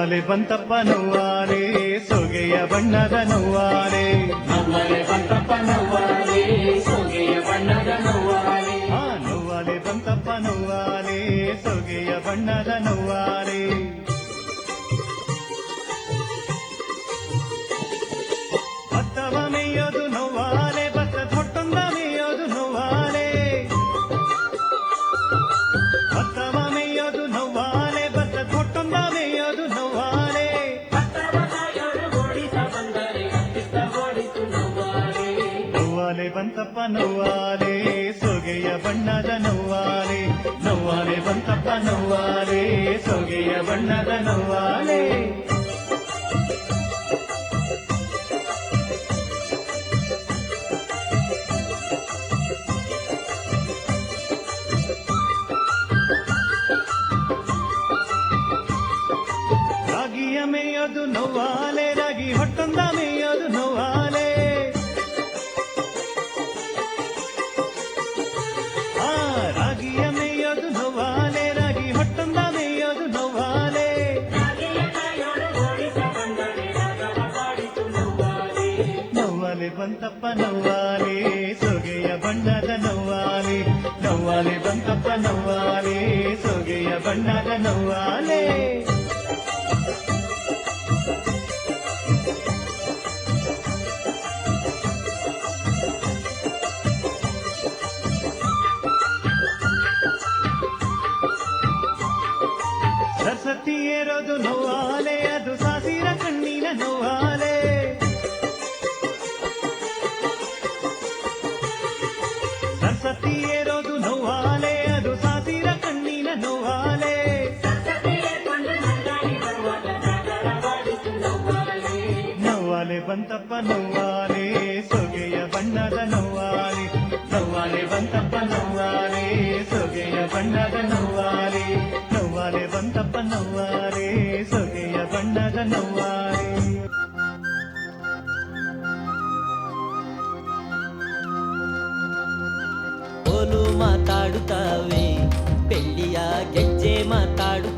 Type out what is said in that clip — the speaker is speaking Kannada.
ನವ್ವಾಲೆ ಬಂತಪ್ಪ ನವ್ವಾಲೆ ಸೊಗೆಯ ಬಣ್ಣದ ನವ್ವಾಲೆ ನವ್ವಾಲೆ ಬಂತಪ್ಪ ನವ್ವಾಲೆ ಸೊಗೆಯ ಬಣ್ಣದ ನವ್ವಾಲೆ ನವ್ವಾಲೆ ಬಂತಪ್ಪ ನವ್ವಾಲೆ ಸೊಗೆಯ ಬಣ್ಣದ ನವ್ವಾಲೆ ಭತ್ತವ ಮೇಯೋದು ನವ್ವಾಲೆ ಭತ್ತದ ಹೊಟ್ಟೊಂದ ಮೇಯೋದು ನವ್ವಾಲೆ ಭತ್ತವ ಮೇಯೋದು ನವ್ವಾಲೆ ಭತ್ತದ ಹೊಟ್ಟೊಂದ ಮೇಯೋದು ನವ್ವಾಲೆ ನವ್ವಾಲೆ ಬಂತಪ್ಪ ನವ್ವಾಲೆ ಸೊಗೆಯ ಬಣ್ಣದ ನವ್ವಾಲೆ ನವ್ವಾಲೆ ಬಂತಪ್ಪ ನವ್ವಾಲೆ ಸೊಗೆಯ ಬಣ್ಣದ ನವ್ವಾಲೆ ರಾಗಿಯ ಮೇಯೋದು ನವ್ವಾಲೆ ರಾಗಿ ಹೊಟ್ಟೊಂದ ಮೇಯೋದು ನವ್ವಾಲೆ ರಾಗಿಯ ಮೇಯೋದು ನವ್ವಾಲೆ ರಾಗಿ ಹೊಟ್ಟೊಂದ ಮೇಯೋದು ನವ್ವಾಲೆ ನವ್ವಾಲೆ ಬಂತಪ್ಪ ನವ್ವಾಲೆ ಸೊಗೆಯ ಬಣ್ಣದ ನವ್ವಾಲೆ ನವ್ವಾಲೆ ಬಂತಪ್ಪ ನವ್ವಾಲೆ ಸೊಗೆಯ ಬಣ್ಣದ ನವ್ವಾಲೆ ಸರಸ್ವತಿ ಏರೋದು ನವ್ವಾಲೆ ಅದು ಸಾಸಿರ ಕಣ್ಣಿನ ನವ್ವಾಲೆ ಸರಸ್ವತಿ ಏರೋದು ನವ್ವಾಲೆ ಅದು ಸಾಸಿರ ಕಣ್ಣಿನ ನವ್ವಾಲೆ ನವ್ವಾಲೆ ಬಂತಪ್ಪ ನವ್ವಾಲೆ ಸೊಗೆಯ ಬಣ್ಣದ ನವ್ವಾಲೆ ನವ್ವಾಲೆ ಬಂತಪ್ಪ ನವ್ವಾಲೆ ಸೊಗೆಯ ಬಣ್ಣದ ನವ್ವಾಲೆ ನವ್ವಾಲೆ ಬಂತಪ್ಪ ನವ್ವಾಲೆ ಸೊಗೆಯ ಬಣ್ಣದ ನವ್ವಾಲೆ ಓಲು ಮಾತಾಡುತ್ತವೆ ಬೆಳ್ಳಿಯ ಗೆಜ್ಜೆ ಮಾತಾಡು